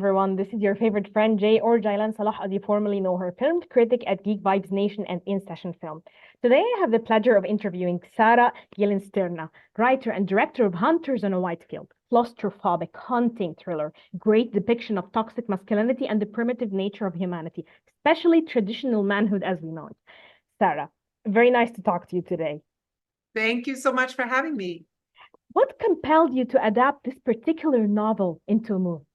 everyone. This is your favorite friend, Jay or Jaylan Salah, as you formerly know her, film critic at Geek Vibes Nation and In Session Film. Today, I have the pleasure of interviewing Sarah Gyllenstierna, writer and director of Hunters on a White Field, claustrophobic, haunting thriller, great depiction of toxic masculinity and the primitive nature of humanity, especially traditional manhood as we know it. Sarah, very nice to talk to you today. Thank you so much for having me. What compelled you to adapt this particular novel into a movie?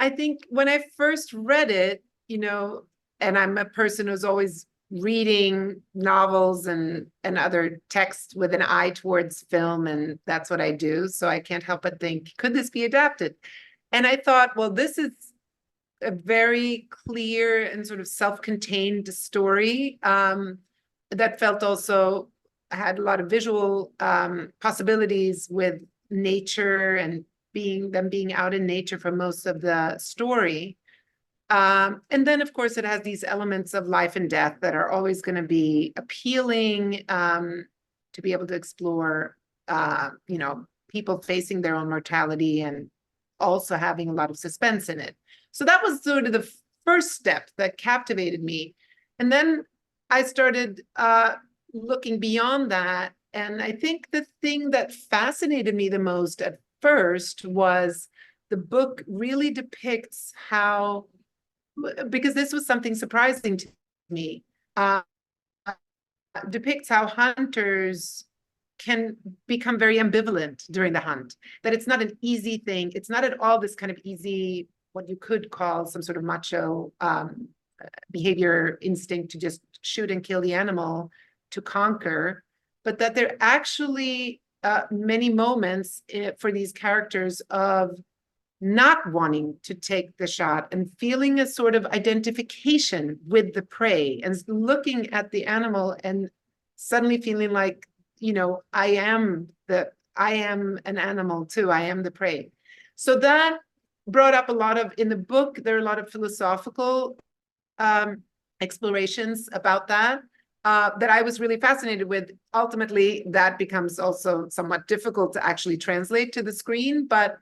I think when I first read it, and I'm a person who's always reading novels and other texts with an eye towards film, and that's what I do. So I can't help but think, could this be adapted? And I thought, well, this is a very clear and sort of self-contained story that felt also had a lot of visual possibilities with nature and being out in nature for most of the story. And then, of course, it has these elements of life and death that are always going to be appealing to be able to explore, people facing their own mortality and also having a lot of suspense in it. So that was sort of the first step that captivated me. And then I started looking beyond that. And I think the thing that fascinated me the most at first was the book really depicts how, because this was something surprising to me, depicts how hunters can become very ambivalent during the hunt, that it's not an easy thing. It's not at all this kind of easy, what you could call some sort of macho behavior instinct to just shoot and kill the animal to conquer, but that there are actually many moments for these characters of not wanting to take the shot and feeling a sort of identification with the prey and looking at the animal and suddenly feeling like, I am an animal too. I am the prey. So that brought up in the book, there are a lot of philosophical explorations about that I was really fascinated with. Ultimately, that becomes also somewhat difficult to actually translate to the screen, but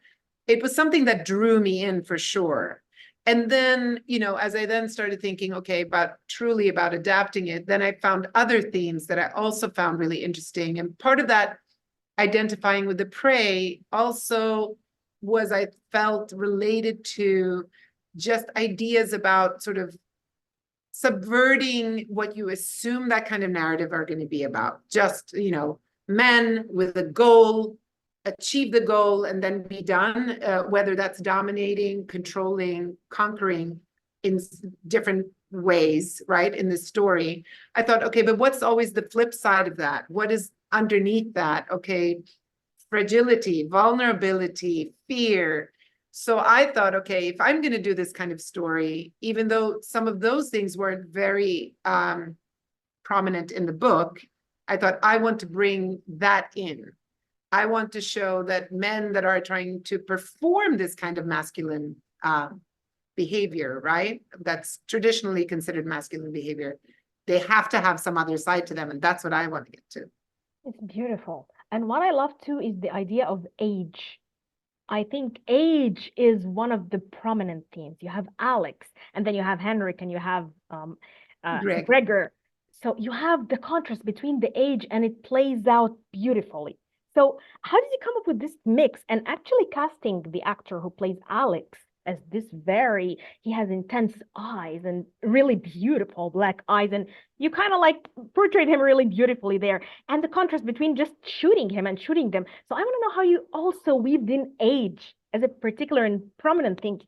it was something that drew me in for sure. And then, as I then started thinking, okay, truly about adapting it, then I found other themes that I also found really interesting. And part of that identifying with the prey also was, I felt, related to just ideas about sort of subverting what you assume that kind of narrative are going to be about. Just, men with a goal, achieve the goal, and then be done, whether that's dominating, controlling, conquering in different ways, right, in the story. I thought, okay, but what's always the flip side of that? What is underneath that? Okay, fragility, vulnerability, fear. So I thought, okay, if I'm going to do this kind of story, even though some of those things weren't very prominent in the book, I thought I want to bring that in. I want to show that men that are trying to perform this kind of masculine behavior, right? That's traditionally considered masculine behavior. They have to have some other side to them. And that's what I want to get to. It's beautiful. And what I love too is the idea of age. I think age is one of the prominent themes. You have Alex, and then you have Henrik, and you have Gregor. So you have the contrast between the age, and it plays out beautifully. So how did you come up with this mix and actually casting the actor who plays Alex as this he has intense eyes and really beautiful black eyes, and you kind of like portrayed him really beautifully there, and the contrast between just shooting him and shooting them. So I want to know how you also weaved in age as a particular and prominent thing.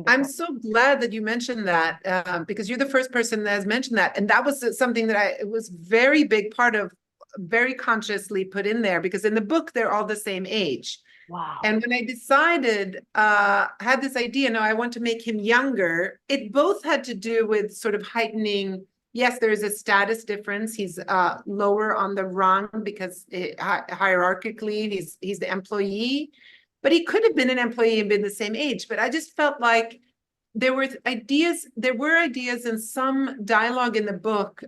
I'm so glad that you mentioned that because you're the first person that has mentioned that. And that was something that it was very big part of, very consciously put in there, because in the book, they're all the same age. Wow. And when I decided, had this idea, no, I want to make him younger, it both had to do with sort of heightening. Yes, there is a status difference. He's lower on the rung because hierarchically, he's the employee. But he could have been an employee and been the same age. But I just felt like there were ideas in some dialogue in the book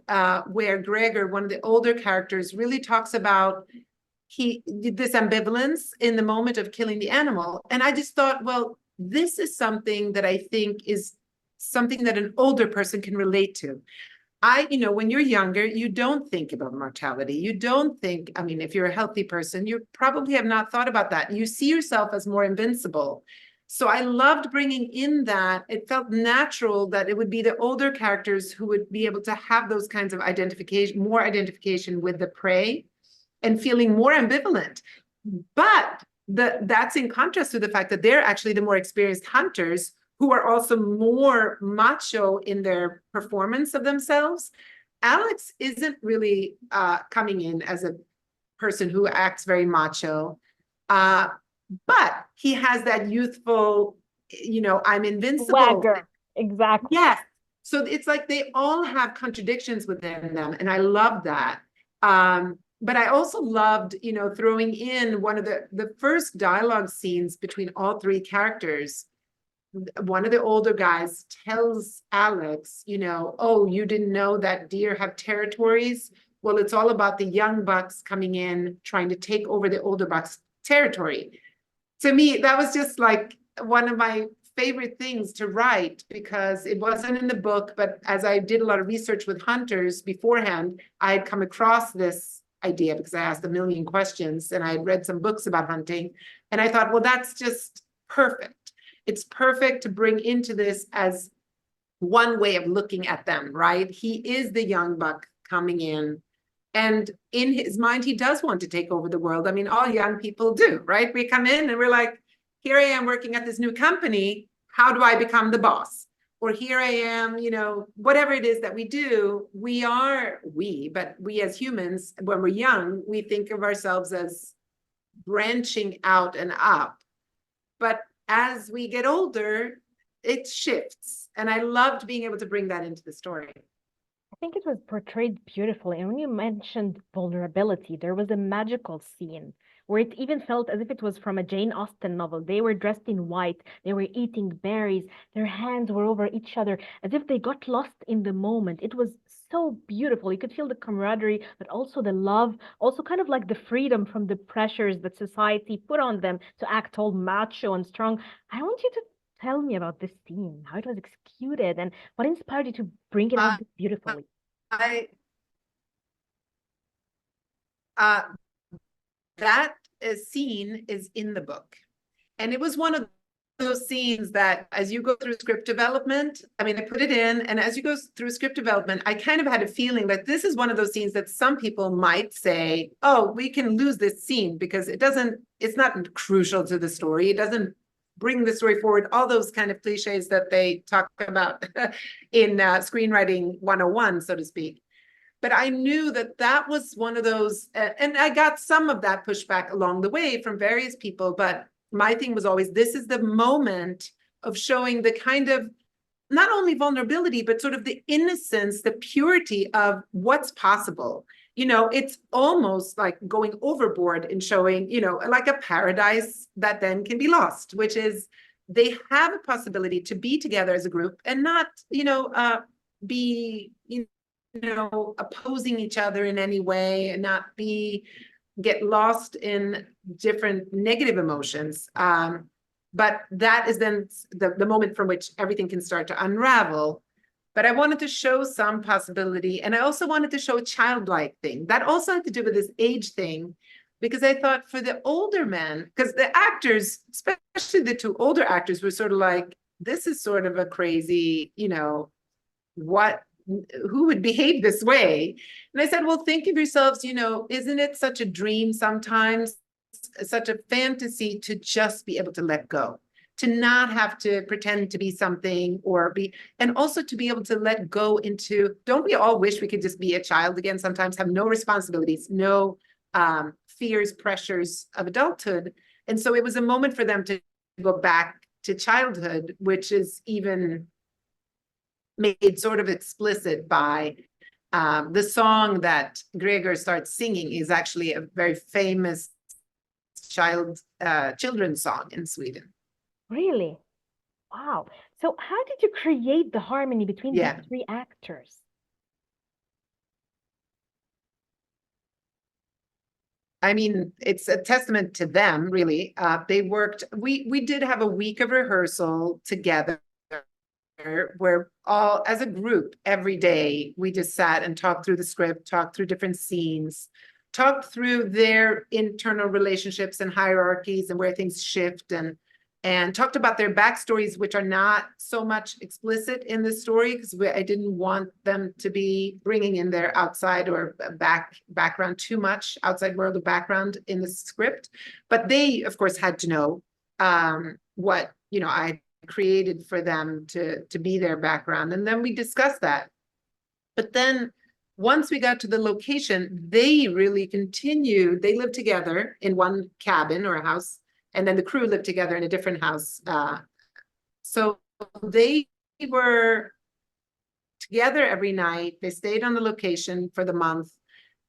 where Gregor, one of the older characters, really talks about this ambivalence in the moment of killing the animal. And I just thought, well, this is something that I think is something that an older person can relate to. When you're younger, you don't think about mortality. You don't think, I mean, if you're a healthy person, you probably have not thought about that. You see yourself as more invincible. So I loved bringing in that. It felt natural that it would be the older characters who would be able to have those kinds of more identification with the prey and feeling more ambivalent. But that's in contrast to the fact that they're actually the more experienced hunters who are also more macho in their performance of themselves. Alex isn't really coming in as a person who acts very macho, but he has that youthful, I'm invincible. Swagger. Exactly. Yes. So it's like they all have contradictions within them, and I love that. But I also loved, throwing in one of the first dialogue scenes between all three characters. One of the older guys tells Alex, oh, you didn't know that deer have territories? Well, it's all about the young bucks coming in, trying to take over the older bucks' territory. To me, that was just like one of my favorite things to write, because it wasn't in the book, but as I did a lot of research with hunters beforehand, I had come across this idea because I asked a million questions and I had read some books about hunting. And I thought, well, that's just perfect. It's perfect to bring into this as one way of looking at them, right? He is the young buck coming in, and in his mind, he does want to take over the world. I mean, all young people do, right? We come in and we're like, here I am working at this new company. How do I become the boss? Or here I am, whatever it is that we do, but we as humans, when we're young, we think of ourselves as branching out and up. But as we get older, it shifts. And I loved being able to bring that into the story. I think it was portrayed beautifully. And when you mentioned vulnerability, there was a magical scene where it even felt as if it was from a Jane Austen novel. They were dressed in white, they were eating berries, their hands were over each other, as if they got lost in the moment. It was so beautiful. You could feel the camaraderie, but also the love, also kind of like the freedom from the pressures that society put on them to act all macho and strong. I want you to tell me about this scene, how it was executed, and what inspired you to bring it out this beautifully. I that scene is in the book, and it was one of those scenes that as you go through script development, I mean, I put it in, and as you go through script development, I kind of had a feeling that this is one of those scenes that some people might say, oh, we can lose this scene because it's not crucial to the story. It doesn't bring the story forward, all those kind of cliches that they talk about in screenwriting 101, so to speak. But I knew that was one of those, and I got some of that pushback along the way from various people, but my thing was always, this is the moment of showing the kind of, not only vulnerability, but sort of the innocence, the purity of what's possible. It's almost like going overboard in showing, like a paradise that then can be lost, which is they have a possibility to be together as a group and not, be, opposing each other in any way, and not get lost in different negative emotions. But that is then the moment from which everything can start to unravel. But I wanted to show some possibility. And I also wanted to show a childlike thing. That also had to do with this age thing, because I thought for the older men, because the actors, especially the two older actors, were sort of like, this is sort of a crazy, who would behave this way? And I said, well, think of yourselves, isn't it such a dream sometimes, such a fantasy to just be able to let go, to not have to pretend to be something and also to be able to let go into, don't we all wish we could just be a child again sometimes, have no responsibilities, no fears, pressures of adulthood. And so it was a moment for them to go back to childhood, which is even made sort of explicit by the song that Gregor starts singing is actually a very famous children's song in Sweden. Really? Wow. So how did you create the harmony between these three actors? I mean, it's a testament to them, really. They worked, we did have a week of rehearsal together where all, as a group, every day, we just sat and talked through the script, talked through different scenes, talked through their internal relationships and hierarchies and where things shift, and talked about their backstories, which are not so much explicit in the story, because I didn't want them to be bringing in their outside or background too much, outside world of background in the script. But they, of course, had to know what, you know, I created for them to be their background. And then we discussed that. But then once we got to the location, they really continued. They lived together in one cabin or a house, and then the crew lived together in a different house. So they were together every night. They stayed on the location for the month,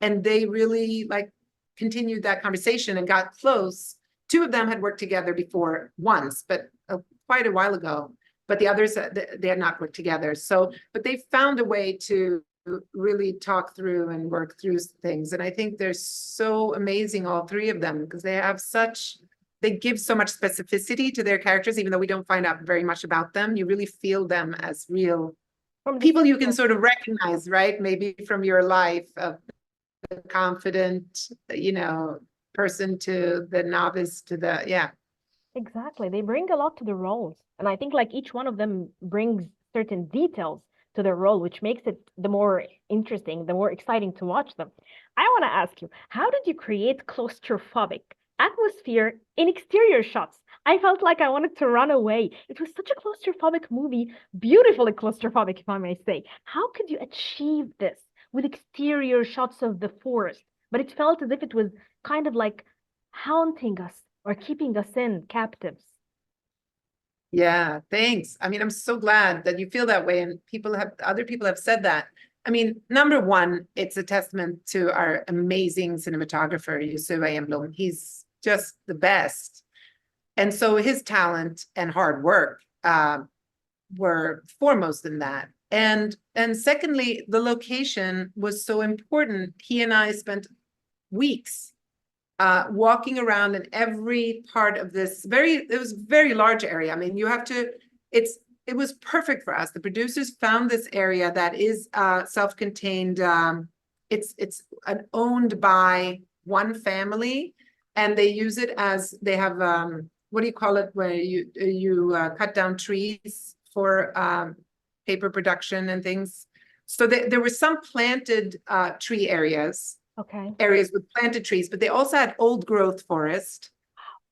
and they really like continued that conversation and got close. Two of them had worked together before once, but quite a while ago. But the others, they had not worked together. So, but they found a way to really talk through and work through things. And I think they're so amazing, all three of them, because they have such, they give so much specificity to their characters, even though we don't find out very much about them. You really feel them as real people you can sort of recognize, right? Maybe from your life, of the confident, you know, person to the novice to the, yeah. Exactly. They bring a lot to the roles. And I think like each one of them brings certain details to their role, which makes it the more interesting, the more exciting to watch them. I want to ask you, how did you create claustrophobic atmosphere in exterior shots? I felt like I wanted to run away. It was such a claustrophobic movie, beautifully claustrophobic, if I may say. How could you achieve this with exterior shots of the forest? But it felt as if it was kind of like haunting us or keeping us in captives. Yeah, thanks. I mean, I'm so glad that you feel that way, and other people have said that. I mean, number one, it's a testament to our amazing cinematographer, Yusuf Ayemblom. He's just the best. And so his talent and hard work were foremost in that. And secondly, the location was so important. He and I spent weeks walking around in every part of this it was very large area. I mean, it was perfect for us. The producers found this area that is self-contained. It's owned by one family, and they use it as, they have, what do you call it, where you cut down trees for paper production and things. So there were some planted tree areas. Okay. Areas with planted trees, but they also had old growth forest.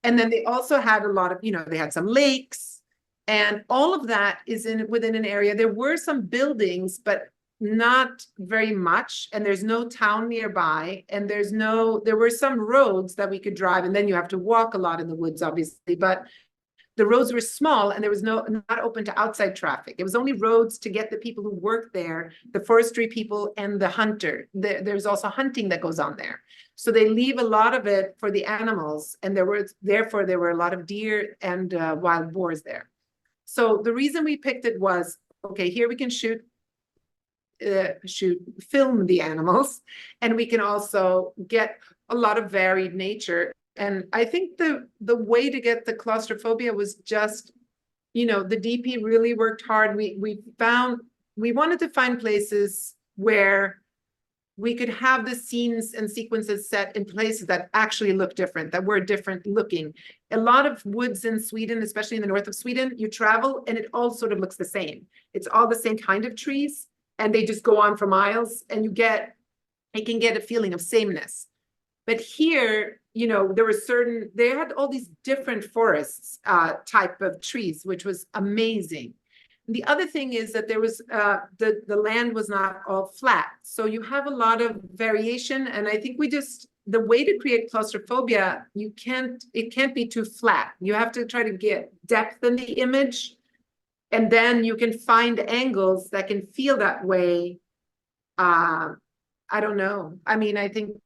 And then they also had a lot of, you know, they had some lakes, and all of that is within an area. There were some buildings, but not very much. And there's no town nearby. And there were some roads that we could drive. And then you have to walk a lot in the woods, obviously, but the roads were small, and there was not open to outside traffic. It was only roads to get the people who worked there, the forestry people and the hunter. There's also hunting that goes on there. So they leave a lot of it for the animals, and therefore there were a lot of deer and wild boars there. So the reason we picked it was, okay, here we can film the animals, and we can also get a lot of varied nature. And I think the way to get the claustrophobia was just, you know, the DP really worked hard. We wanted to find places where we could have the scenes and sequences set in places that actually look different, that were different looking. A lot of woods in Sweden, especially in the north of Sweden, you travel and it all sort of looks the same. It's all the same kind of trees, and they just go on for miles, and you can get a feeling of sameness. But here, you know, they had all these different forests type of trees, which was amazing. The other thing is that there was the land was not all flat. So you have a lot of variation. And I think the way to create claustrophobia, it can't be too flat. You have to try to get depth in the image, and then you can find angles that can feel that way. I don't know. I mean, I think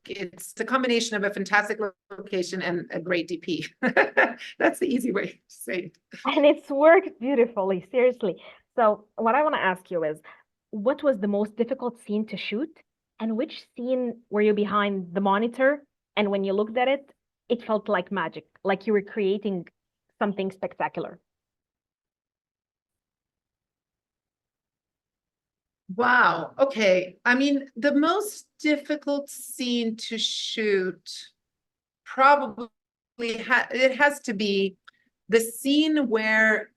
it's the combination of a fantastic location and a great DP. That's the easy way to say it. And it's worked beautifully, seriously. So what I want to ask you is, what was the most difficult scene to shoot? And which scene were you behind the monitor And when you looked at it, it felt like magic, like you were creating something spectacular. Wow. Okay. I mean, the most difficult scene to shoot probably it has to be the scene where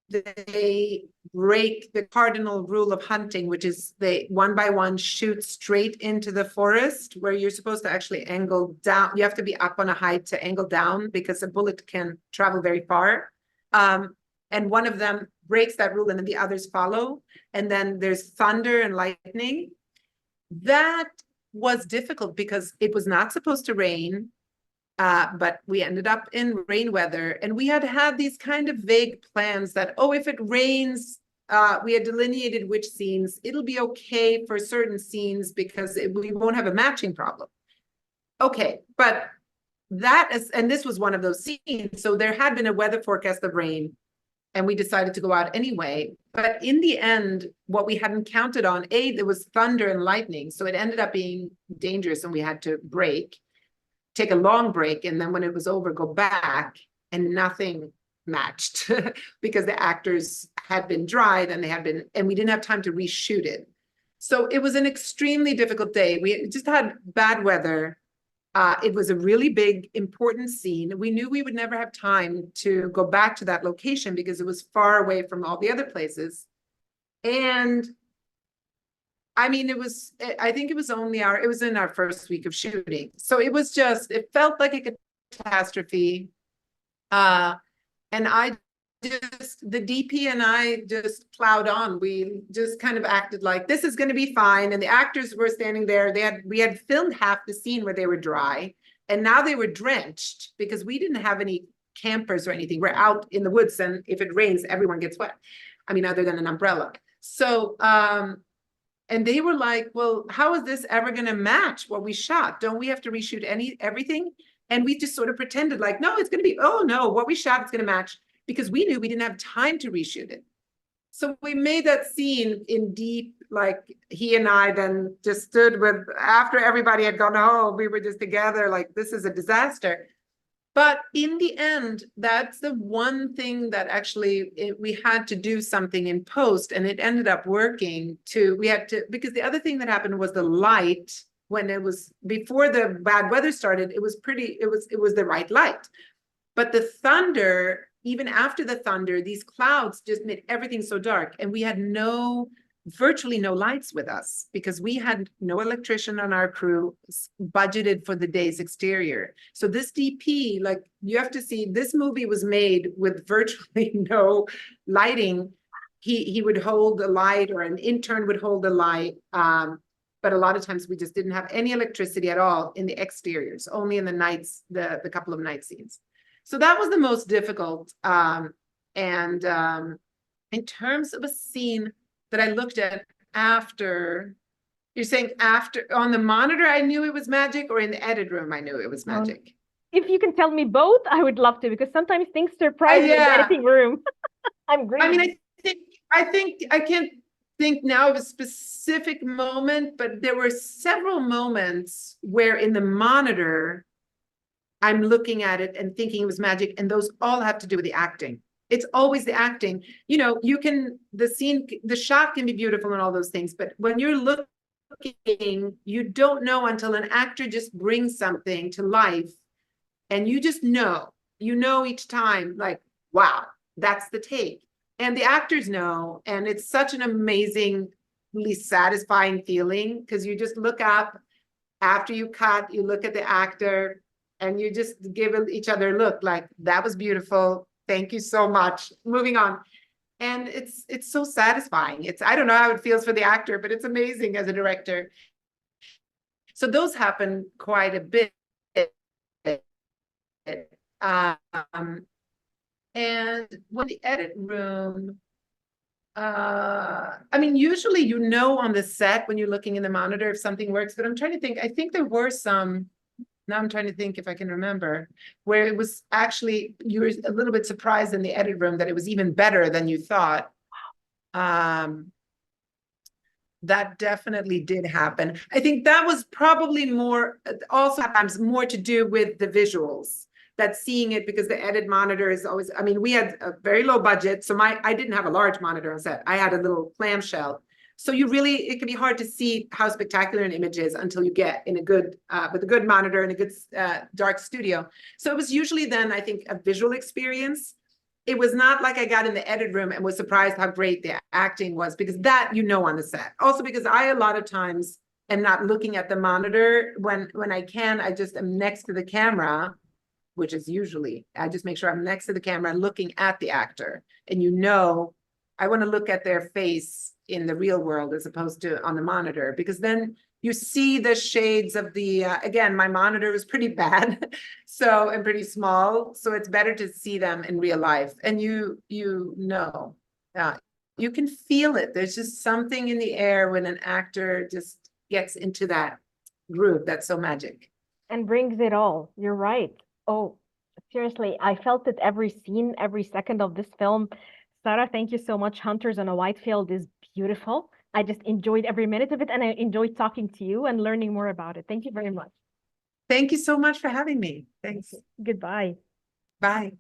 they break the cardinal rule of hunting, which is they one by one shoot straight into the forest where you're supposed to actually angle down. You have to be up on a height to angle down because a bullet can travel very far. And one of them breaks that rule and then the others follow. And then there's thunder and lightning. That was difficult because it was not supposed to rain. But we ended up in rain weather, and we had these kind of vague plans that, oh, if it rains, we had delineated which scenes, it'll be okay for certain scenes because we won't have a matching problem. Okay, but and this was one of those scenes, so there had been a weather forecast of rain, and we decided to go out anyway. But in the end, what we hadn't counted on, there was thunder and lightning, so it ended up being dangerous, and we had to take a long break, and then when it was over, go back, and nothing matched because the actors had been dried and and we didn't have time to reshoot it. So it was an extremely difficult day. We just had bad weather. It was a really big, important scene. We knew we would never have time to go back to that location because it was far away from all the other places. And I mean, I think it was it was in our first week of shooting. So it felt like a catastrophe. And the DP and I just plowed on. We just kind of acted like this is going to be fine. And the actors were standing there. We had filmed half the scene where they were dry, and now they were drenched because we didn't have any campers or anything. We're out in the woods, and if it rains, everyone gets wet. I mean, other than an umbrella. So, and they were like, well, how is this ever going to match what we shot? Don't we have to reshoot everything? And we just sort of pretended like, no, it's going to be, oh no, what we shot is going to match, because we knew we didn't have time to reshoot it. So we made that scene in deep, like he and I then just stood after everybody had gone home, we were just together like, this is a disaster. But in the end, that's the one thing that actually we had to do something in post, and it ended up working because the other thing that happened was the light. When it was before the bad weather started, it was the right light. But the thunder, even after the thunder, these clouds just made everything so dark, and we had virtually no lights with us because we had no electrician on our crew budgeted for the day's exterior. So this DP, like, you have to see, this movie was made with virtually no lighting. He would hold a light, or an intern would hold a light. But a lot of times we just didn't have any electricity at all in the exteriors, only in the nights, the couple of night scenes. So that was the most difficult. In terms of a scene that I looked at after, you're saying after on the monitor, I knew it was magic, or in the edit room, I knew it was magic? If you can tell me both, I would love to, because sometimes things surprise me in the editing room. I'm great. I mean, I can't think now of a specific moment, but there were several moments where in the monitor, I'm looking at it and thinking it was magic, and those all have to do with the acting. It's always the acting. You know, the shot can be beautiful and all those things, but when you're looking, you don't know until an actor just brings something to life, and you just know, each time, like, wow, that's the take. And the actors know, and it's such an amazingly satisfying feeling, because you just look up after you cut, you look at the actor, and you just give each other a look like, that was beautiful. Thank you so much. Moving on. And it's so satisfying. I don't know how it feels for the actor, but it's amazing as a director. So those happen quite a bit. And when the edit room, I mean, usually on the set when you're looking in the monitor if something works, but I'm trying to think. I think there were some. Now I'm trying to think if I can remember, where it was actually, you were a little bit surprised in the edit room that it was even better than you thought. That definitely did happen. I think that was probably more, also sometimes more to do with the visuals, that seeing it, because the edit monitor is always, I mean, we had a very low budget. So I didn't have a large monitor on set. I had a little clamshell. So it can be hard to see how spectacular an image is until you get in a good, with a good monitor in a good dark studio. So it was usually then, I think, a visual experience. It was not like I got in the edit room and was surprised how great the acting was, because that, on the set. Also because I, a lot of times, am not looking at the monitor when I can. I just am next to the camera, which is usually, I just make sure I'm next to the camera looking at the actor. And I want to look at their face in the real world as opposed to on the monitor, because then you see the shades of the, again, my monitor was pretty bad, and pretty small. So it's better to see them in real life. And you can feel it. There's just something in the air when an actor just gets into that groove. That's so magic. And brings it all. You're right. Oh, seriously, I felt it every scene, every second of this film. Sarah, thank you so much. Hunters on a Whitefield is beautiful. I just enjoyed every minute of it, and I enjoyed talking to you and learning more about it. Thank you very much. Thank you so much for having me. Thanks. Goodbye. Bye.